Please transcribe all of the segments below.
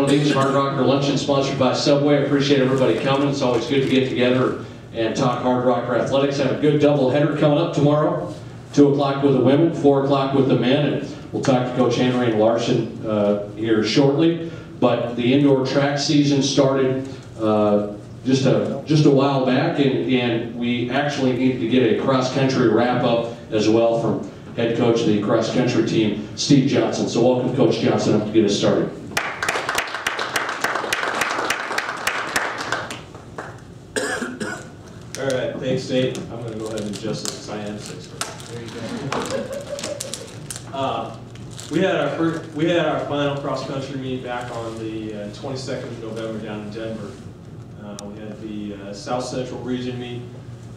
Beach Hardrocker Luncheon sponsored by Subway. I appreciate everybody coming. It's always good to get together and talk Hardrocker athletics. Have a good doubleheader coming up tomorrow. 2 o'clock with the women, 4 o'clock with the men, and we'll talk to Coach Henry and Larsen here shortly. But the indoor track season started just a while back, and we actually needed to get a cross-country wrap-up as well from head coach of the cross-country team, Steve Johnson. So welcome Coach Johnson up to get us started. All right, thanks Nate. I'm going to go ahead and adjust this because I am 6'. There you go. We had our final cross-country meet back on the 22nd of November down in Denver. We had the South Central Region meet,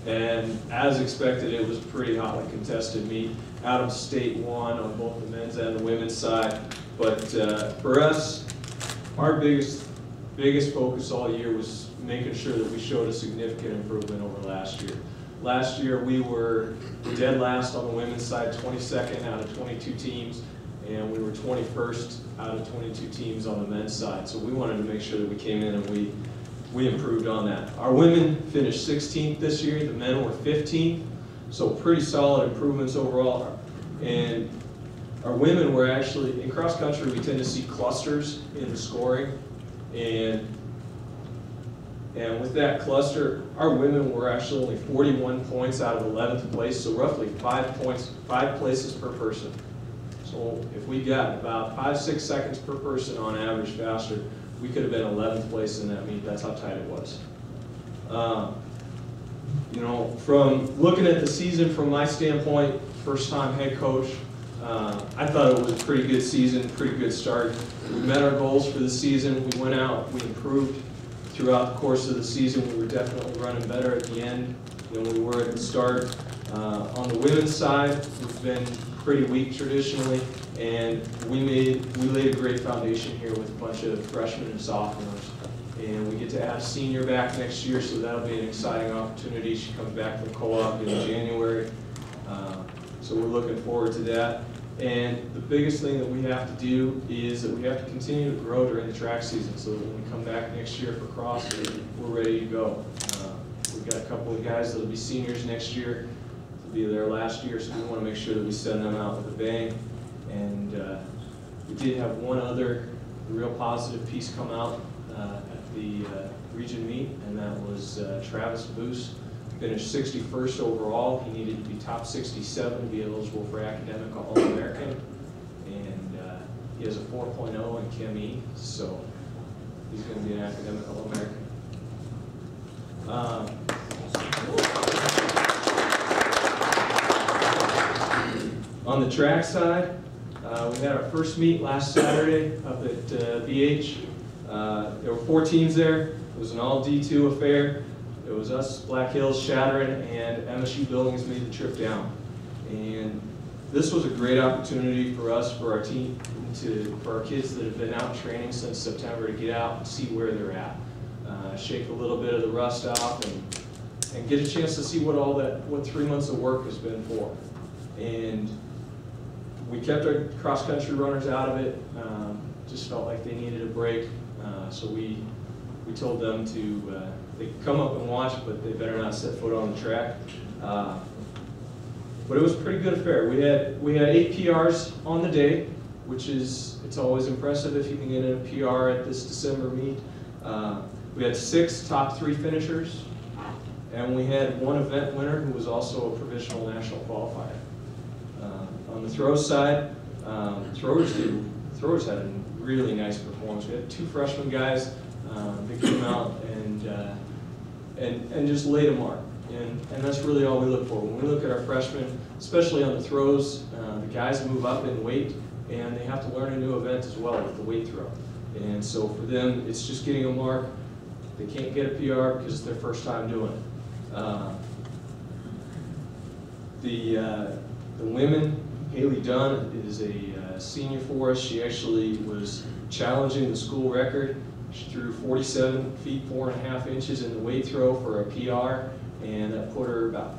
and as expected, it was a pretty hotly contested meet. Adams State won on both the men's and the women's side, but for us, our biggest focus all year was making sure that we showed a significant improvement over last year. Last year we were dead last on the women's side, 22nd out of 22 teams, and we were 21st out of 22 teams on the men's side. So we wanted to make sure that we came in and we improved on that. Our women finished 16th this year, the men were 15th, so pretty solid improvements overall. And our women were actually, in cross country we tend to see clusters in the scoring, and with that cluster, our women were actually only 41 points out of 11th place, so roughly 5 places per person. So if we got about 5-6 seconds per person on average faster, we could have been 11th place in that meet. That's how tight it was. You know, from looking at the season from my standpoint, first time head coach, I thought it was a pretty good season, pretty good start. We met our goals for the season. We went out, we improved throughout the course of the season. We were definitely running better at the end than we were at the start. On the women's side, we've been pretty weak traditionally, and we laid a great foundation here with a bunch of freshmen and sophomores. And we get to add a senior back next year, so that'll be an exciting opportunity. She comes back from co-op in January. So we're looking forward to that. And the biggest thing that we have to do is that we have to continue to grow during the track season, so that when we come back next year for cross, we're ready to go. We've got a couple of guys that'll be seniors next year. It'll be their last year, so we want to make sure that we send them out with a bang. And we did have one other real positive piece come out at the region meet, and that was Travis Boos. Finished 61st overall. He needed to be top 67 to be eligible for academic All-American, and he has a 4.0 in Chem E, so he's going to be an academic All-American. On the track side, we had our first meet last Saturday up at BH. There were 4 teams there. It was an all D2 affair. It was us, Black Hills, Shattering, and MSU Billings made the trip down. And this was a great opportunity for us, for our team, for our kids that have been out training since September to get out and see where they're at. Shake a little bit of the rust off and get a chance to see what 3 months of work has been for. And we kept our cross-country runners out of it, just felt like they needed a break. So we told them to they could come up and watch, but they better not set foot on the track. But it was a pretty good affair. We had 8 PRs on the day, which it's always impressive if you can get in a PR at this December meet. We had 6 top 3 finishers, and we had 1 event winner who was also a provisional national qualifier. On the throws side, throwers had a really nice performance. We had 2 freshman guys that came out and just laid a mark. And that's really all we look for. When we look at our freshmen, especially on the throws, the guys move up in weight, and they have to learn a new event as well with the weight throw. And so for them, it's just getting a mark. They can't get a PR because it's their first time doing it. The women, Haley Dunn is a senior for us. She actually was challenging the school record. She threw 47 feet 4.5 inches in the weight throw for a PR, and that put her about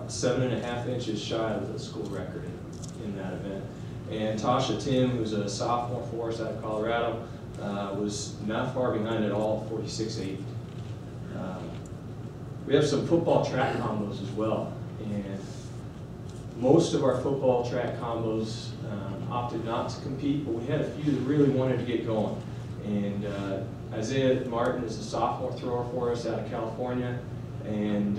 7.5 inches shy of the school record in that event. And Tasha Tim, who's a sophomore for us out of Colorado, was not far behind at all, 46.8. We have some football track combos as well, and most of our football track combos opted not to compete, but we had a few that really wanted to get going. And Isaiah Martin is a sophomore thrower for us out of California, and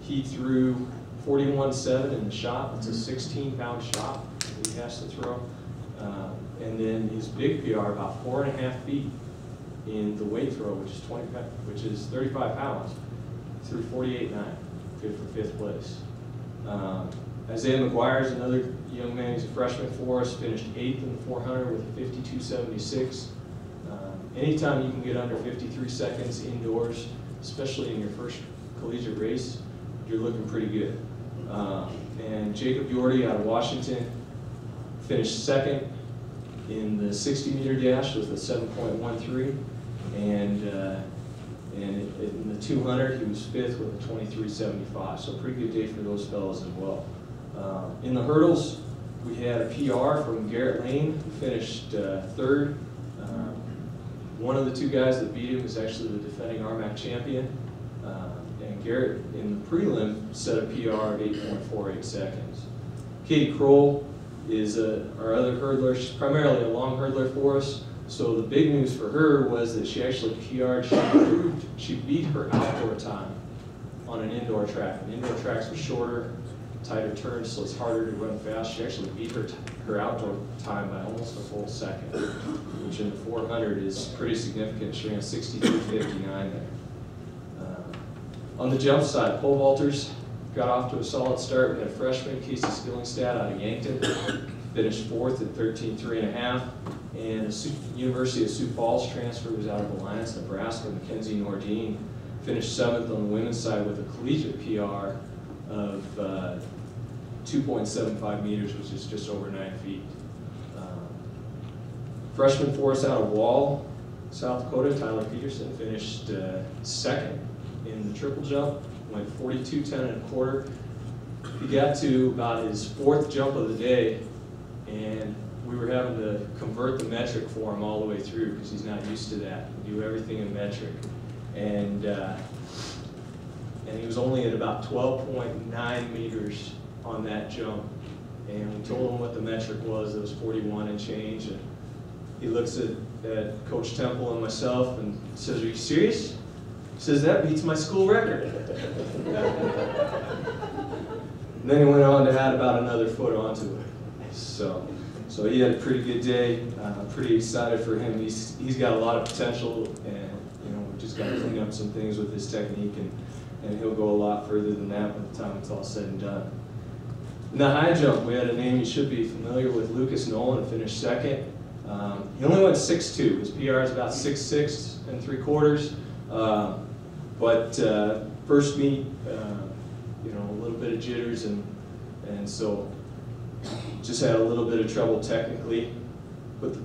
he threw 41.7 in the shot. It's a 16-pound shot that he has to throw. And then his big PR, about 4.5 feet in the weight throw, which is 35 pounds, threw 48.9, good for 5th place. Isaiah McGuire is another young man. He's a freshman for us, finished 8th in the 400 with a 52.76. Anytime you can get under 53 seconds indoors, especially in your first collegiate race, you're looking pretty good. And Jacob Yorty out of Washington finished 2nd in the 60-meter dash with a 7.13, and in the 200 he was 5th with a 23.75. So pretty good day for those fellows as well. In the hurdles, we had a PR from Garrett Lane, who finished 3rd. One of the 2 guys that beat him is actually the defending RMAC champion. And Garrett, in the prelim, set a PR of 8.48 seconds. Katie Kroll is our other hurdler. She's primarily a long hurdler for us. So the big news for her was that she actually PR'd. She beat her outdoor time on an indoor track. And indoor tracks are shorter, tighter turns, so it's harder to run fast. She actually beat her outdoor time by almost a full second, which in the 400 is pretty significant. She ran 63.59 there. On the jump side, pole vaulters got off to a solid start. We had a freshman, Casey Skillingstad out of Yankton, finished 4th at 13.3.5. And a University of Sioux Falls transfer was out of Alliance, Nebraska, Mackenzie Nordine, finished 7th on the women's side with a collegiate PR of 2.75 meters, which is just over 9 feet. Freshman for us out of Wall, South Dakota, Tyler Peterson, finished 2nd in the triple jump, went 42.10 1/4. He got to about his 4th jump of the day, and we were having to convert the metric for him all the way through because he's not used to that. We do everything in metric. And he was only at about 12.9 meters on that jump. And we told him what the metric was. It was 41 and change. And he looks at Coach Temple and myself and says, "Are you serious?" He says, "That beats my school record." And then he went on to add about another foot onto it. So he had a pretty good day. Pretty excited for him. He's got a lot of potential, and we just got to clean up some things with his technique, and he'll go a lot further than that by the time it's all said and done. In the high jump, we had a name you should be familiar with, Lucas Nolan, finished 2nd. He only went 6.2. His PR is about 6.6 3/4. But first meet, a little bit of jitters, and so just had a little bit of trouble technically. But the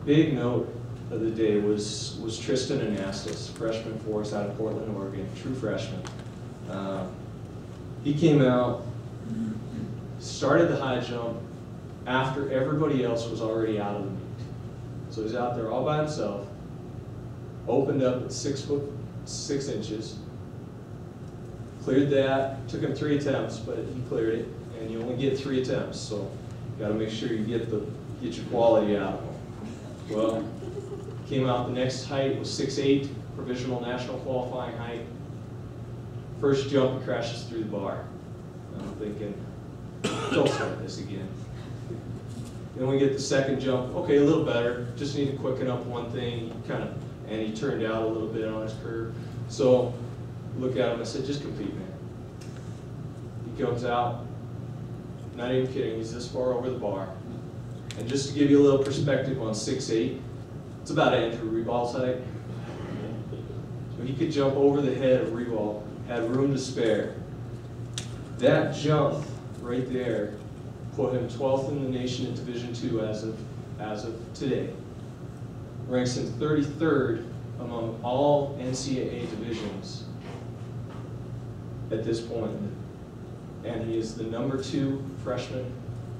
big note of the day was Tristan Anastas, freshman for us out of Portland, Oregon, true freshman. He came out, started the high jump after everybody else was already out of the meet. So he's out there all by himself, opened up at 6'6", cleared that. Took him 3 attempts, but he cleared it, and you only get 3 attempts, so you got to make sure you get your quality out of them. Well, came out the next height was 6'8", provisional national qualifying height. First jump, he crashes through the bar. I'm thinking, don't start this again. Then we get the second jump, okay, a little better, just need to quicken up one thing, and he turned out a little bit on his curve. So, look at him, I said, just compete, man. He comes out, not even kidding, he's this far over the bar. And just to give you a little perspective on 6'8", it's about an Andrew Revol's height. So he could jump over the head of Revol, had room to spare. That jump right there put him 12th in the nation in Division II as of today. Ranks him 33rd among all NCAA divisions at this point. And he is the #2 freshman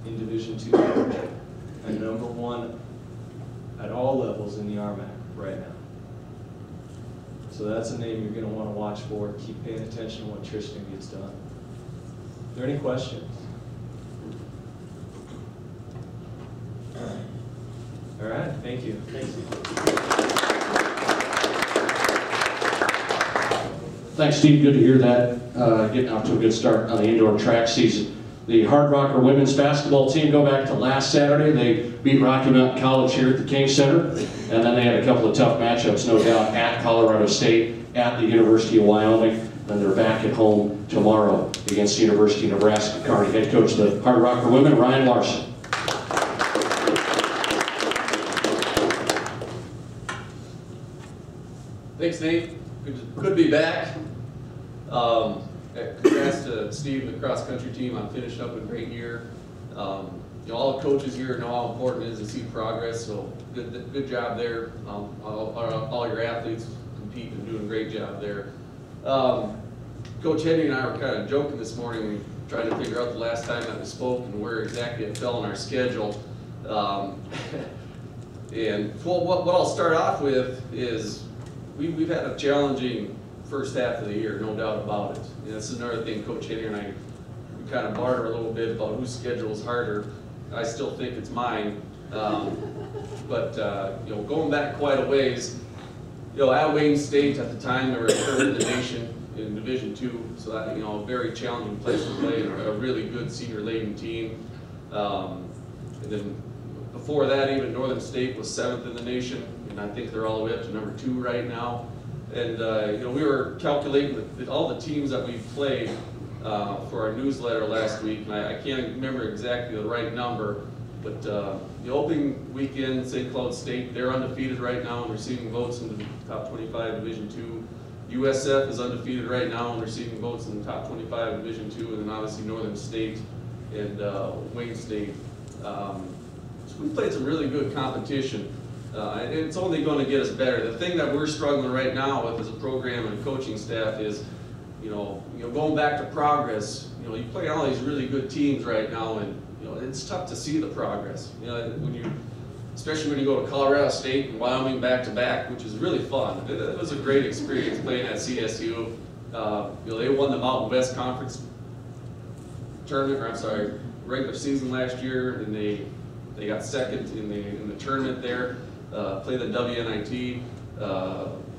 in Division II coaching, and number one at all levels in the RMAC right now. So that's a name you're going to want to watch for. Keep paying attention to what Tristan gets done. Are there any questions? All right, thank you. Thanks, Steve. Good to hear that. Getting off to a good start on the indoor track season. The Hardrocker women's basketball team go back to last Saturday. They beat Rocky Mountain College here at the King Center, and then they had a couple of tough matchups, no doubt, at Colorado State, at the University of Wyoming, and they're back at home tomorrow against the University of Nebraska-Kearney. Head coach of the Hardrocker women, Ryan Larsen. Thanks, Nate. Good to be back. Congrats to Steve and the cross-country team on finishing up a great year. All the coaches here know how important it is to see progress, so good job there. All your athletes compete and doing a great job there. Coach Henry and I were kind of joking this morning. We tried to figure out the last time that we spoke and where exactly it fell in our schedule. And what I'll start off with is we've had a challenging first half of the year, no doubt about it. And that's another thing Coach Henry and I we kind of barter a little bit about whose schedule is harder. I still think it's mine. But going back quite a ways, at Wayne State at the time they were third in the nation in Division II, so that a very challenging place to play, and a really good senior-laden team. And then before that, even Northern State was 7th in the nation, and I think they're all the way up to number 2 right now. And we were calculating all the teams that we played for our newsletter last week, and I can't remember exactly the right number, but the opening weekend, St. Cloud State, they're undefeated right now and receiving votes in the top 25 Division II. USF is undefeated right now and receiving votes in the top 25 Division II, and then obviously Northern State and Wayne State. So we've played some really good competition. And it's only going to get us better. The thing that we're struggling right now with as a program and coaching staff is, going back to progress. You play all these really good teams right now, and it's tough to see the progress. Especially when you go to Colorado State and Wyoming back to back, which is really fun. It was a great experience playing at CSU. They won the Mountain West Conference tournament, regular season last year, and they got second in the tournament there. Played the WNIT.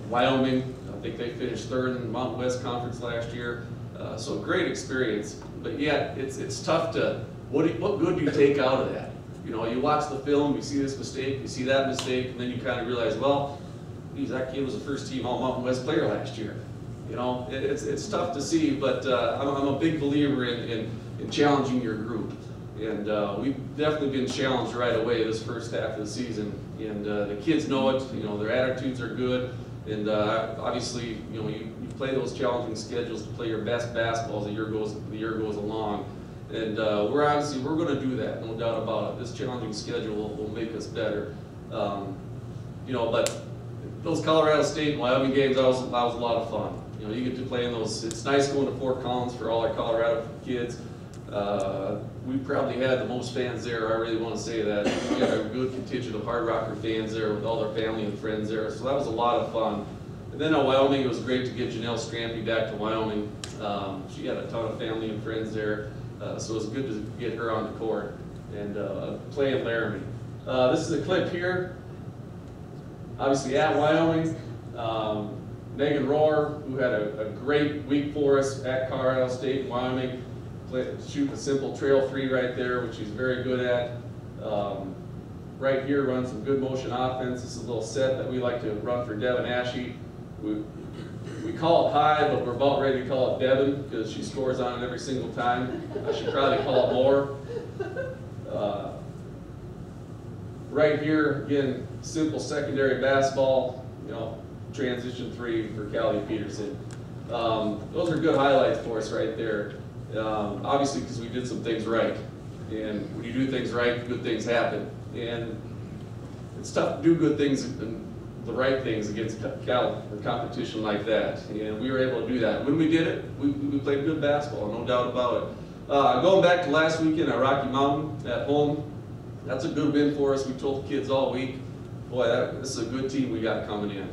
Wyoming, I think they finished 3rd in the Mountain West Conference last year. So great experience, but yet it's tough to, what good do you take out of that? You watch the film, you see this mistake, you see that mistake, and then you kind of realize, well, geez, that kid was a first-team All-Mountain West player last year. It's tough to see, but I'm a big believer in challenging your group. And we've definitely been challenged right away this first half of the season. And the kids know it, their attitudes are good. And obviously, you play those challenging schedules to play your best basketball as the year goes along. And we're going to do that, no doubt about it. This challenging schedule will make us better. But those Colorado State and Wyoming games, that was a lot of fun. You get to play in those. It's nice going to Fort Collins for all our Colorado kids. We probably had the most fans there. I really want to say that. We had a good contingent of Hardrocker fans there with all their family and friends there. So that was a lot of fun. And then at Wyoming, it was great to get Janelle Strampy back to Wyoming. She had a ton of family and friends there. So it was good to get her on the court and play in Laramie. This is a clip here. Obviously at Wyoming. Megan Rohr, who had a great week for us at Colorado State and Wyoming. Shoot a simple trail 3 right there, which he's very good at. Right here, run some good motion offense. This is a little set that we like to run for Devin Ashe. We call it high, but we're about ready to call it Devin because she scores on it every single time. I should probably call it more. Right here, again, simple secondary basketball, transition 3 for Callie Peterson. Those are good highlights for us right there. Obviously, because we did some things right. And when you do things right, good things happen. And it's tough to do good things and the right things against competition like that. And we were able to do that. When we did it, we played good basketball, no doubt about it. Going back to last weekend at Rocky Mountain at home, that's a good win for us. We told the kids all week, boy, this is a good team we got coming in.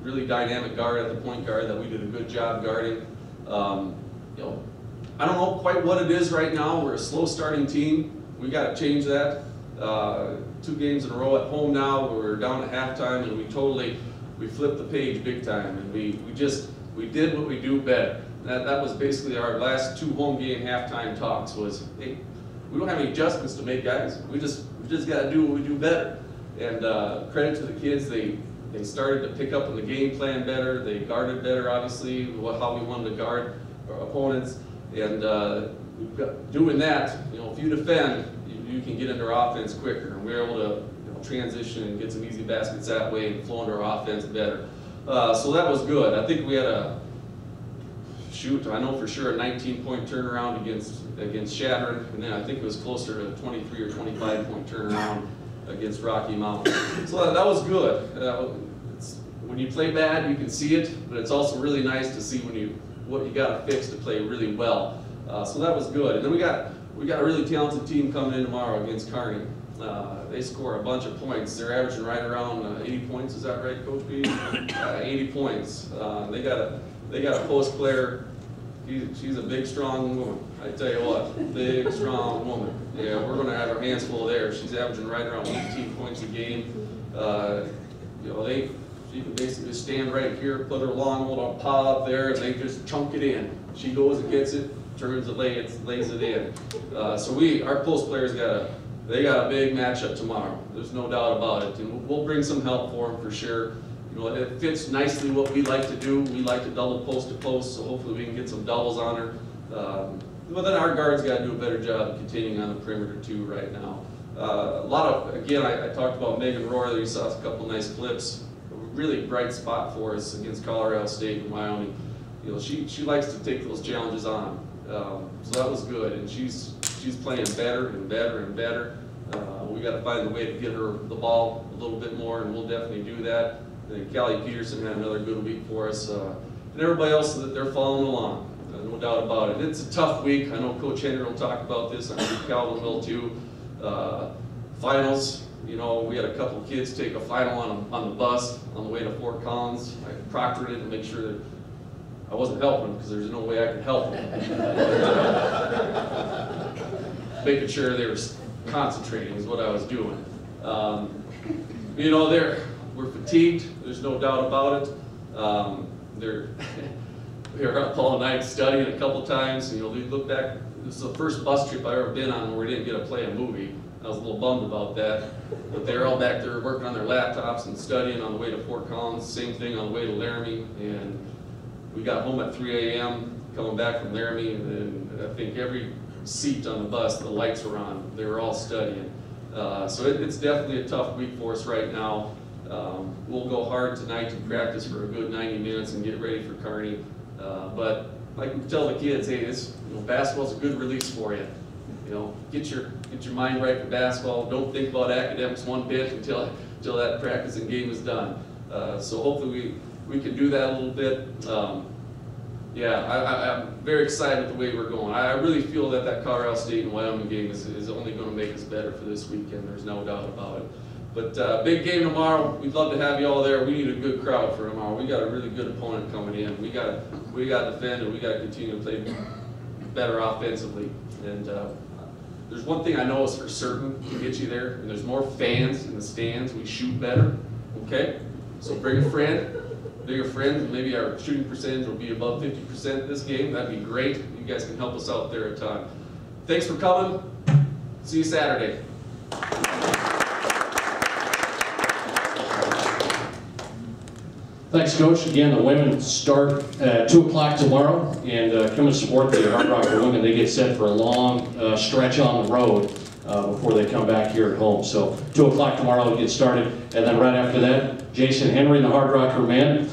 Really dynamic guard at the point guard that we did a good job guarding. You know, I don't know quite what it is right now. We're a slow starting team. We got to change that. 2 games in a row at home now. We're down at halftime, and we flipped the page big time, and we did what we do better. That was basically our last 2 home game halftime talks. Was, hey, we don't have any adjustments to make, guys. We just got to do what we do better. And credit to the kids, they started to pick up on the game plan better. They guarded better, obviously, how we wanted to guard our opponents. And doing that, you know, if you defend, you can get into our offense quicker. And we're able to transition and get some easy baskets that way and flow into our offense better. So that was good. I think we had I know for sure, a 19-point turnaround against Shattern, and then I think it was closer to a 23 or 25-point turnaround against Rocky Mountain. So that was good. When you play bad, you can see it, but it's also really nice to see what you got to fix to play really well. So that was good. And then we got a really talented team coming in tomorrow against Kearney. They score a bunch of points. They're averaging right around 80 points. Is that right, Coach B? 80 points. They got a post player. She's a big, strong woman. I tell you what, big, strong woman. Yeah, we're going to have our hands full there. She's averaging right around 18 points a game. You know, she can basically stand right here, put her long little paw up there, and they just chunk it in. She goes and gets it, turns it, lays it in. So our post players got a big matchup tomorrow. There's no doubt about it, and we'll bring some help for them for sure. You know, it fits nicely what we like to do. We like to double post to post, so hopefully we can get some doubles on her. But then our guards got to do a better job of containing on the perimeter too right now. Again, I talked about Megan Royer. You saw a couple nice clips. A really bright spot for us against Colorado State and Wyoming. You know, she likes to take those challenges on. So that was good, and she's playing better and better and better. We got to find a way to get her the ball a little bit more, and we'll definitely do that. And Callie Peterson had another good week for us, and everybody else that they're following along, no doubt about it. It's a tough week. I know Coach Henry will talk about this. I know Calvin will too. Finals, you know, we had a couple kids take a final on the bus on the way to Fort Collins. I proctored it to make sure that I wasn't helping them because there's no way I could help them. Making sure they were concentrating is what I was doing. You know, we're fatigued, there's no doubt about it. We were up all night studying a couple times, and you know, we look back, this is the first bus trip I've ever been on where we didn't get to play a movie. I was a little bummed about that, but they were all back there working on their laptops and studying on the way to Fort Collins, same thing on the way to Laramie, and we got home at 3 a.m. coming back from Laramie, and I think every seat on the bus, the lights were on, they were all studying. So it's definitely a tough week for us right now. We'll go hard tonight to practice for a good 90 minutes and get ready for Kearney. But I can tell the kids, hey, basketball's a good release for you. You know, get your mind right for basketball. Don't think about academics one bit until that practice and game is done. So hopefully we can do that a little bit. Yeah, I'm very excited with the way we're going. I really feel that Colorado State and Wyoming game is only going to make us better for this weekend. There's no doubt about it. But big game tomorrow. We'd love to have you all there. We need a good crowd for tomorrow. We got a really good opponent coming in. We got to defend, and we got to continue to play better offensively. And there's one thing I know is for certain to get you there, and there's more fans in the stands. We shoot better. Okay, so bring a friend. Bigger friends, maybe our shooting percentage will be above 50% this game. That'd be great. You guys can help us out there a ton. Thanks for coming. See you Saturday. Thanks, Coach. Again, the women start at 2 o'clock tomorrow, and come and support the Hardrocker women. They get set for a long stretch on the road before they come back here at home. So 2 o'clock tomorrow to get started, and then right after that, Jason Henry and the Hardrocker men.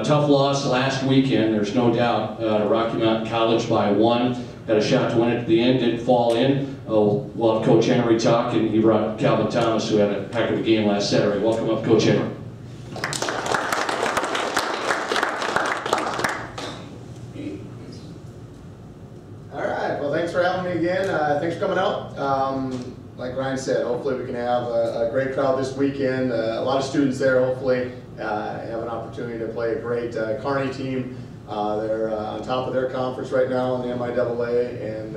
Tough loss last weekend, there's no doubt. Rocky Mountain College by 1. Had a shot to win it at the end, didn't fall in. We'll have Coach Henry talk, and he brought Calvin Thomas, who had a heck of a game last Saturday. Welcome up, Coach Henry. All right, well, thanks thanks for coming out. Like Ryan said, hopefully we can have a great crowd this weekend. A lot of students there, hopefully, have an opportunity to play a great Kearney team. They're on top of their conference right now in the MIAA, and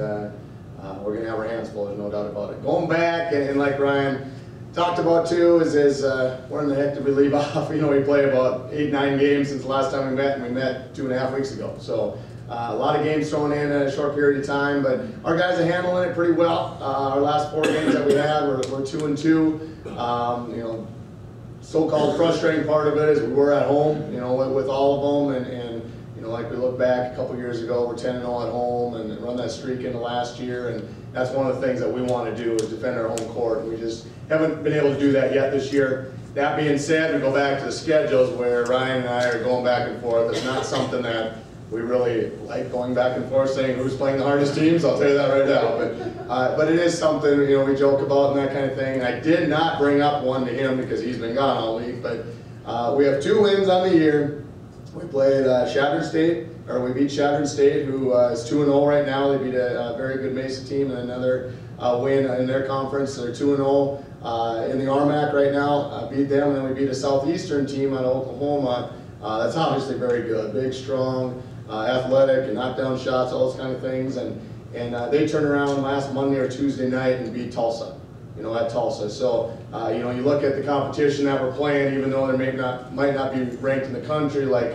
we're going to have our hands full, there's no doubt about it. Going back, and like Ryan talked about too, is where in the heck did we leave off? You know, we played about 8-9 games since the last time we met, and we met 2.5 weeks ago. So a lot of games thrown in a short period of time, but our guys are handling it pretty well. Our last 4 games that we had were 2-2. You know, so-called frustrating part of it is we were at home, you know, with all of them, and you know, like we look back a couple years ago, we're 10-0 at home and run that streak into last year, and that's one of the things that we want to do is defend our home court. We just haven't been able to do that yet this year. That being said, we go back to the schedules where Ryan and I are going back and forth. It's not something that we really like, going back and forth saying who's playing the hardest teams. I'll tell you that right now. But it is something, you know, we joke about and that kind of thing. And I did not bring up one to him because he's been gone all week. But we have 2 wins on the year. We played Chadron State, or we beat Chadron State, who is 2-0 right now. They beat a very good Mesa team and another win in their conference. They're 2-0 in the RMAC right now. Beat them, and then we beat a Southeastern team out of Oklahoma. That's obviously very good, big, strong, athletic, and knockdown shots, all those kind of things. And they turned around last Monday or Tuesday night and beat Tulsa, you know, at Tulsa. So, you know, you look at the competition that we're playing, even though they might not be ranked in the country, like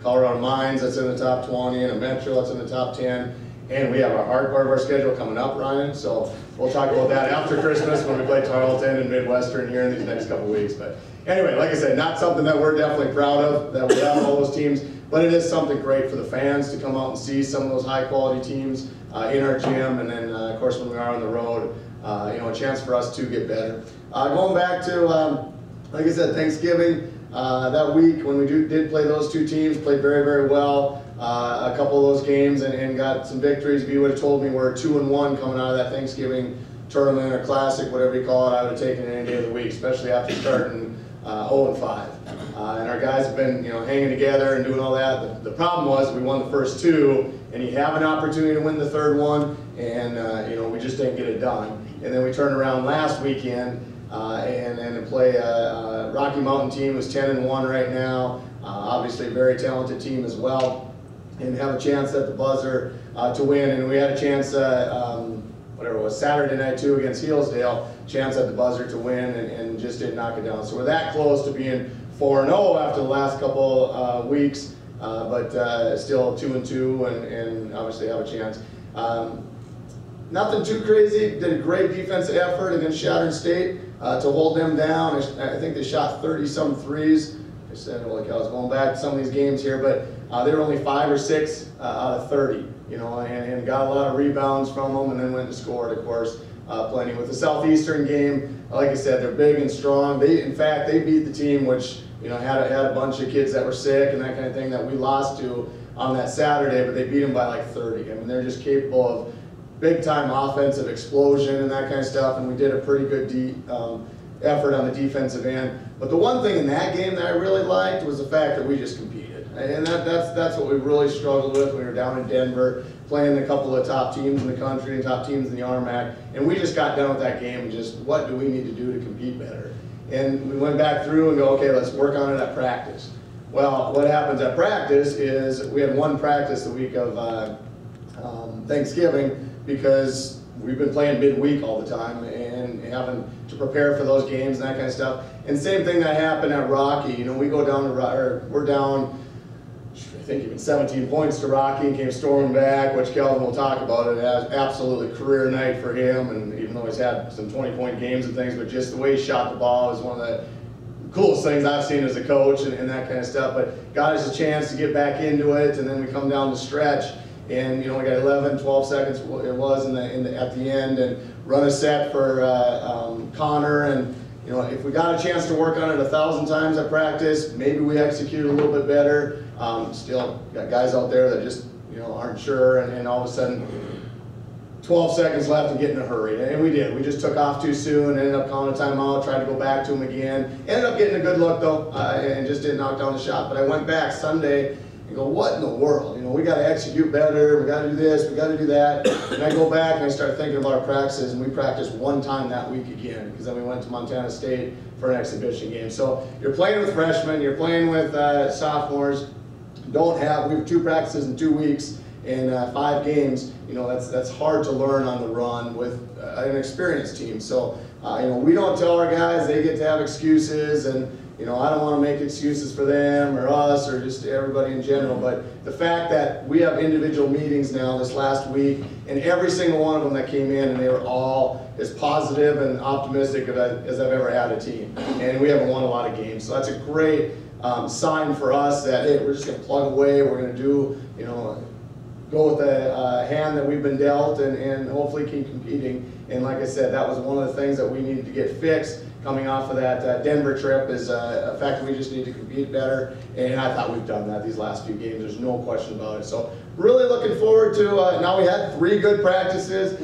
Colorado Mines, that's in the top 20, and a Metro, that's in the top 10. And we have a hard part of our schedule coming up, Ryan. So we'll talk about that after Christmas when we play Tarleton and Midwestern here in these next couple weeks. But anyway, like I said, not something that we're definitely proud of, that we have all those teams, but it is something great for the fans to come out and see some of those high quality teams in our gym. And then, of course, when we are on the road, you know, a chance for us to get better. Going back to, like I said, Thanksgiving, that week when we did play those 2 teams, played very, very well. A couple of those games and got some victories. If you would have told me we're 2-1 coming out of that Thanksgiving tournament or classic, whatever you call it, I would have taken it any day of the week, especially after starting 0-5. And our guys have been, you know, hanging together and doing all that. The problem was we won the first 2, and you have an opportunity to win the 3rd one, and you know, we just didn't get it done. And then we turned around last weekend and play a Rocky Mountain team who's 10-1 right now. Obviously a very talented team as well, and have a chance at the buzzer to win. And we had a chance, whatever it was, Saturday night too against Hillsdale, chance at the buzzer to win, and just didn't knock it down. So we're that close to being 4-0 after the last couple weeks, but still 2-2, and obviously have a chance. Nothing too crazy. Did a great defensive effort against Chadron State to hold them down. I think they shot 30-some threes. I said, holy cow, I was going back to some of these games here, but they were only 5 or 6 out of 30, you know, and got a lot of rebounds from them, and then went and scored, of course, plenty. With the Southeastern game, like I said, they're big and strong. In fact, they beat the team, which, you know, had a bunch of kids that were sick and that kind of thing that we lost to on that Saturday, but they beat them by like 30. I mean, they're just capable of big-time offensive explosion and that kind of stuff, and we did a pretty good effort on the defensive end. But the one thing in that game that I really liked was the fact that we just competed, and that's what we really struggled with. We were down in Denver playing a couple of top teams in the country and top teams in the RMAC, and we just got done with that game and just, what do we need to do to compete better? And we went back through and go, okay, let's work on it at practice. Well, what happens at practice is we had one practice the week of Thanksgiving, because we've been playing midweek all the time and having to prepare for those games and that kind of stuff. And same thing that happened at Rocky. You know, we go down to, we're down, I think even 17 points to Rocky, and came storming back, which Kelvin will talk about. It has absolutely career night for him, and even though he's had some 20-point games and things, but just the way he shot the ball is one of the coolest things I've seen as a coach and that kind of stuff. But got us a chance to get back into it, and then we come down the stretch. And you know, we got 11, 12 seconds it was at the end, and run a set for Connor. And you know, if we got a chance to work on it 1,000 times at practice, maybe we execute a little bit better. Still got guys out there that just, you know, aren't sure, and all of a sudden 12 seconds left and get in a hurry. And we did. We just took off too soon, ended up calling a timeout, tried to go back to him again. Ended up getting a good look though, and just didn't knock down the shot. But I went back Sunday You go, what in the world? You know, we got to execute better, we got to do this, we got to do that. And I go back and I start thinking about our practices, and we practiced one time that week again, because then we went to Montana State for an exhibition game. So you're playing with freshmen, you're playing with sophomores. We have 2 practices in 2 weeks and 5 games. You know, that's hard to learn on the run with an experienced team. So you know, we don't tell our guys they get to have excuses, and you know, I don't want to make excuses for them or us or just everybody in general, but the fact that we have individual meetings now this last week, and every single one of them that came in, and they were all as positive and optimistic as I've ever had a team. And we haven't won a lot of games, so that's a great sign for us that, hey, we're just going to plug away, we're going to do, you know, go with the hand that we've been dealt, and hopefully keep competing. And like I said, that was one of the things that we needed to get fixed coming off of that Denver trip, is the fact that we just need to compete better. And I thought we've done that these last few games. There's no question about it. So really looking forward to, now we had 3 good practices.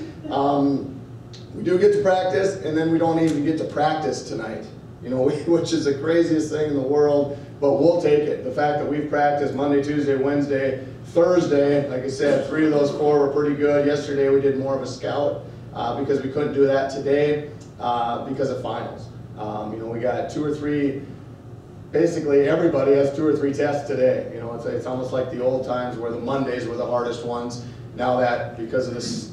We do get to practice, and then we don't even get to practice tonight, you know, which is the craziest thing in the world, but we'll take it. The fact that we've practiced Monday, Tuesday, Wednesday, Thursday, like I said, 3 of those 4 were pretty good. Yesterday we did more of a scout because we couldn't do that today because of finals. You know, we got 2 or 3, basically everybody has 2 or 3 tests today. You know, it's almost like the old times where the Mondays were the hardest ones. Now that, because of this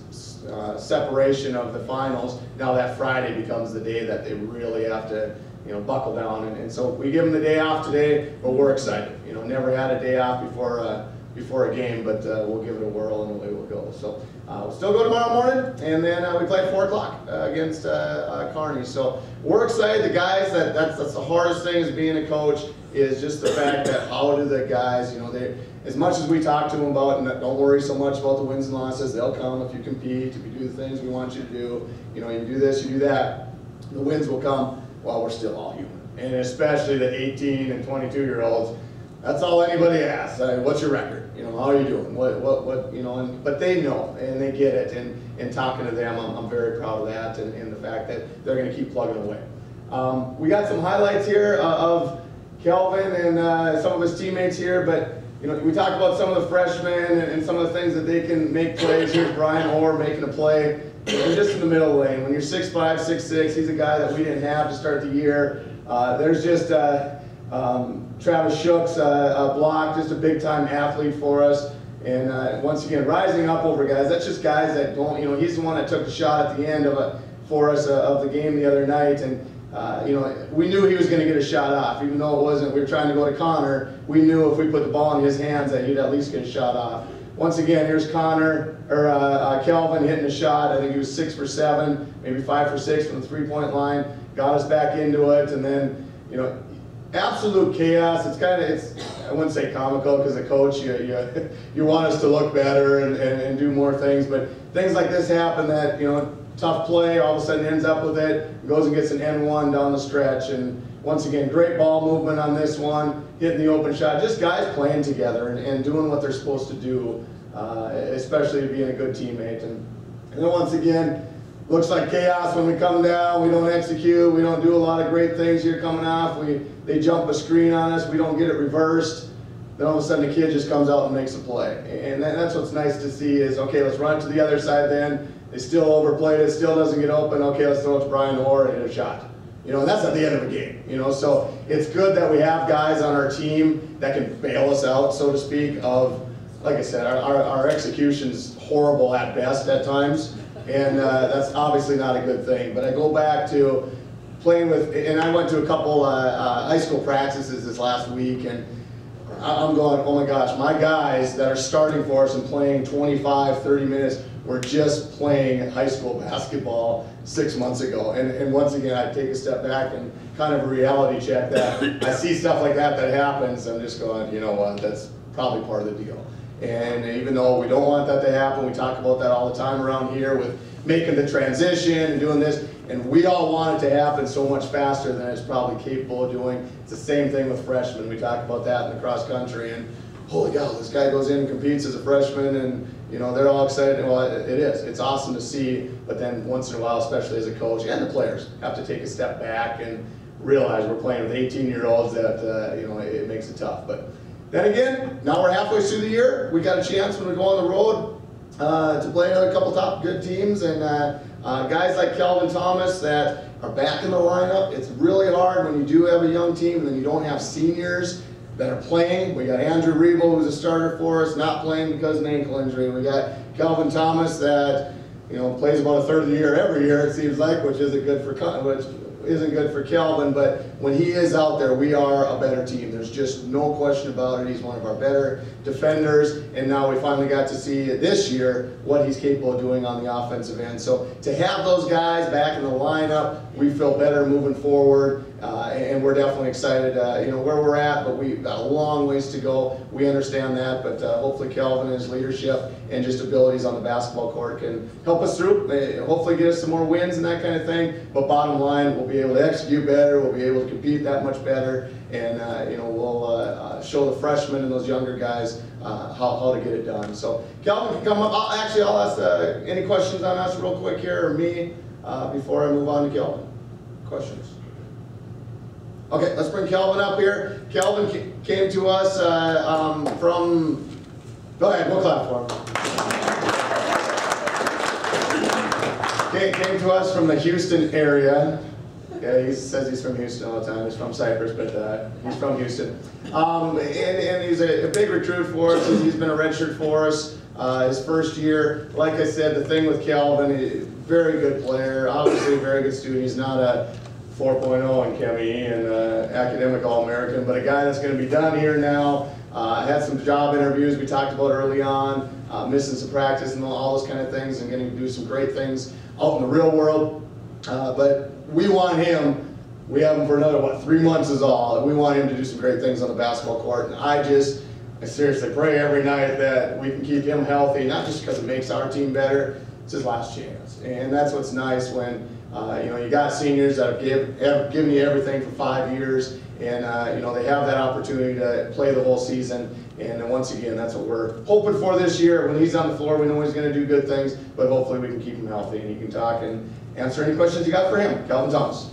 separation of the finals, now that Friday becomes the day that they really have to, you know, buckle down. And so we give them the day off today, but we're excited. You know, never had a day off before a game, but we'll give it a whirl and away we'll go. So we'll still go tomorrow morning, and then we play at 4 o'clock against Kearney. So we're excited. The guys, that's the hardest thing as being a coach, is just the fact that how do the guys, you know, as much as we talk to them about, and don't worry so much about the wins and losses, they'll come if you compete, if you do the things we want you to do, you know, you do this, you do that, the wins will come while we're still all human. And especially the 18 and 22-year-olds, that's all anybody asks. What's your record? You know, how are you doing? What you know, but they know, and they get it, and talking to them, I'm very proud of that, and the fact that they're going to keep plugging away. We got some highlights here of Kelvin and some of his teammates here, but you know, we talked about some of the freshmen and some of the things that they can make plays. Here's Brian Orr making a play, and just in the middle lane. When you're 6'5", 6'6", he's a guy that we didn't have to start the year. There's just Travis Shook's block, just a big-time athlete for us. And once again, rising up over guys. That's just guys that don't, you know, he's the one that took the shot at the end for us of the game the other night. And you know, we knew he was going to get a shot off, even though it wasn't, we were trying to go to Connor. We knew if we put the ball in his hands that he'd at least get a shot off. Once again, here's Kelvin hitting a shot. I think he was 6 for 7, maybe 5 for 6 from the 3-point line. Got us back into it, and then, you know, absolute chaos. It's kind of, I wouldn't say comical, because a coach, you want us to look better and do more things, but things like this happen that, you know, tough play, all of a sudden ends up with it, goes and gets an N1 down the stretch. And once again, great ball movement on this one, hitting the open shot, just guys playing together and doing what they're supposed to do, especially being a good teammate. And then once again, looks like chaos when we come down, we don't execute, we don't do a lot of great things here coming off, they jump a screen on us, we don't get it reversed, then all of a sudden the kid just comes out and makes a play. And that's what's nice to see is, okay, let's run it to the other side then. They still overplayed it, still doesn't get open. Okay, let's throw it to Brian Orr and hit a shot. You know, and that's at the end of a game. You know, so it's good that we have guys on our team that can bail us out, so to speak. Of, like I said, our execution's horrible at best at times, and that's obviously not a good thing. But I go back to playing with, and I went to a couple high school practices this last week, and I'm going, oh my gosh, my guys that are starting for us and playing 25, 30 minutes were just playing high school basketball 6 months ago. And once again, I take a step back and kind of reality check that. I see stuff like that happens, I'm just going, you know what, that's probably part of the deal. And even though we don't want that to happen, we talk about that all the time around here with making the transition and doing this, and we all want it to happen so much faster than it's probably capable of doing. It's the same thing with freshmen. We talk about that in the cross country, and holy cow, this guy goes in and competes as a freshman, and you know, they're all excited. Well, it is. It's awesome to see, but then once in a while, especially as a coach, and the players have to take a step back and realize we're playing with 18-year-olds that, you know, it makes it tough. But Then again, now we're halfway through the year. We got a chance when we go on the road to play another couple top good teams, and guys like Kelvin Thomas that are back in the lineup. It's really hard when you do have a young team and then you don't have seniors that are playing. We got Andrew Rebo, who's a starter for us, not playing because of an ankle injury. We got Kelvin Thomas that plays about a third of the year every year, it seems like, which isn't good for Kelvin, but when he is out there, we are a better team. There's just no question about it. He's one of our better defenders, and now we finally got to see this year what he's capable of doing on the offensive end. So to have those guys back in the lineup, we feel better moving forward, and we're definitely excited, where we're at, but we've got a long ways to go. We understand that, but hopefully Kelvin and his leadership and just abilities on the basketball court can help us through, hopefully get us some more wins and that kind of thing, but bottom line, we'll be able to execute better, we'll be able to compete that much better, and we'll show the freshmen and those younger guys how to get it done. So Kelvin can come up. I'll ask any questions on us real quick here, or me, before I move on to Kelvin. Questions? Okay, let's bring Kelvin up here. Kelvin came to us from, go ahead, we'll clap for him. Came to us from the Houston area. Yeah, he says he's from Houston all the time. He's from Cyprus, but he's from Houston. And he's a big recruit for us. He's been a redshirt for us his first year. Like I said, the thing with Kelvin, very good player, obviously a very good student. He's not a 4.0 in Chemie and academic All-American, but a guy that's going to be done here now. Had some job interviews we talked about early on, missing some practice and all those kind of things, and getting to do some great things out in the real world. But we want him, we have him for another, 3 months is all. We want him to do some great things on the basketball court. And I seriously pray every night that we can keep him healthy, not just because it makes our team better, it's his last chance. And that's what's nice when, you got seniors that have given you everything for 5 years, and they have that opportunity to play the whole season. And once again, that's what we're hoping for this year. When he's on the floor, we know he's going to do good things, but hopefully we can keep him healthy and he can talk and answer any questions you got for him. Kelvin Thomas.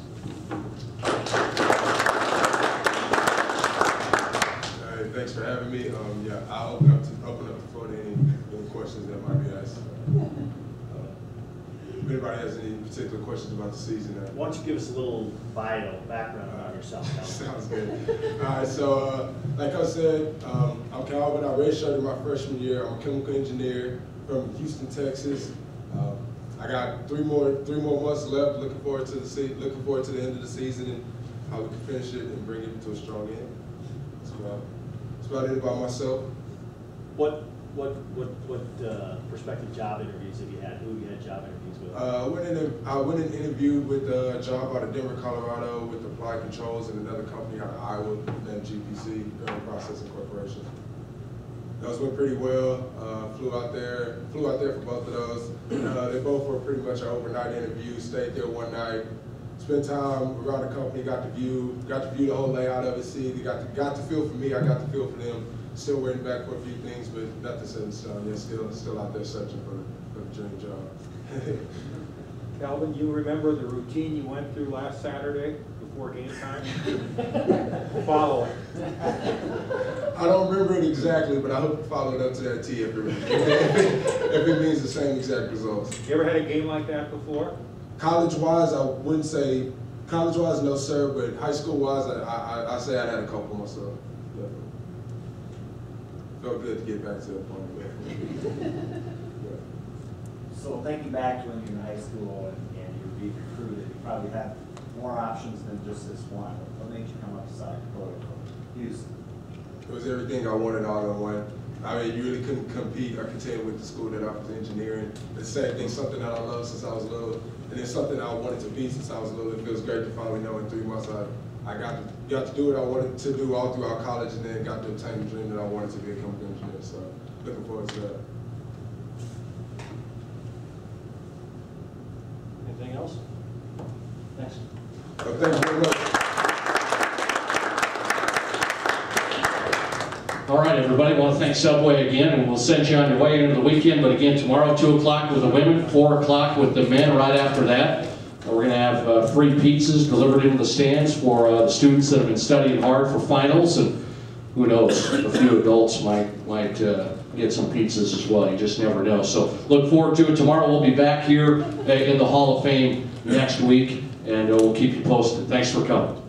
Thanks for having me. I'll open up the floor to any questions that might be asked. If anybody has any particular questions about the season. Why don't you give us a little bio background on yourself? Sounds good. All right, so like I said, I'm Calvin. I redshirted my freshman year. I'm a chemical engineer from Houston, Texas. I got three more months left. Looking forward to the end of the season and how we can finish it and bring it to a strong end. That's about it about myself. What prospective job interviews have you had? Who have you had job interviews with? I went and interviewed with a job out of Denver, Colorado, with Applied Controls and another company out of Iowa named GPC, General Processing Corporation. Those went pretty well. Flew out there for both of those. They both were pretty much an overnight interview. Stayed there one night, spent time around the company, got to view the whole layout of it. See, they got to feel for me. I got to feel for them. Still waiting back for a few things, but nothing set in stone. They're still out there searching for the dream job. Calvin, you remember the routine you went through last Saturday before game time? Follow it. I don't remember it exactly, but I hope to follow it up to that T if it means the same exact results. You ever had a game like that before? College-wise, I wouldn't say, college-wise, no sir, but high school-wise, I say I had a couple myself. Yeah. Felt good to get back to that point. So thinking back to when you were in high school and you were being recruited, you probably had more options than just this one. What made you come up to South Dakota from Houston? It was everything I wanted all in one. I mean, you really couldn't compete or contend with the school that offers engineering. The same thing, something that I loved since I was little, and it's something I wanted to be since I was little. It feels great to finally know in 3 months I got to do what I wanted to do all throughout college, and then got to obtain the dream that I wanted to be a chemical engineer. So looking forward to that. Anything else? Next. Well, thank you very much. All right, everybody, I want to thank Subway again, and we'll send you on your way into the weekend. But again, tomorrow, 2 o'clock with the women, 4 o'clock with the men right after that. We're going to have free pizzas delivered into the stands for the students that have been studying hard for finals. And who knows, a few adults might get some pizzas as well. You just never know. So look forward to it. Tomorrow we'll be back here in the Hall of Fame next week, and we'll keep you posted. Thanks for coming.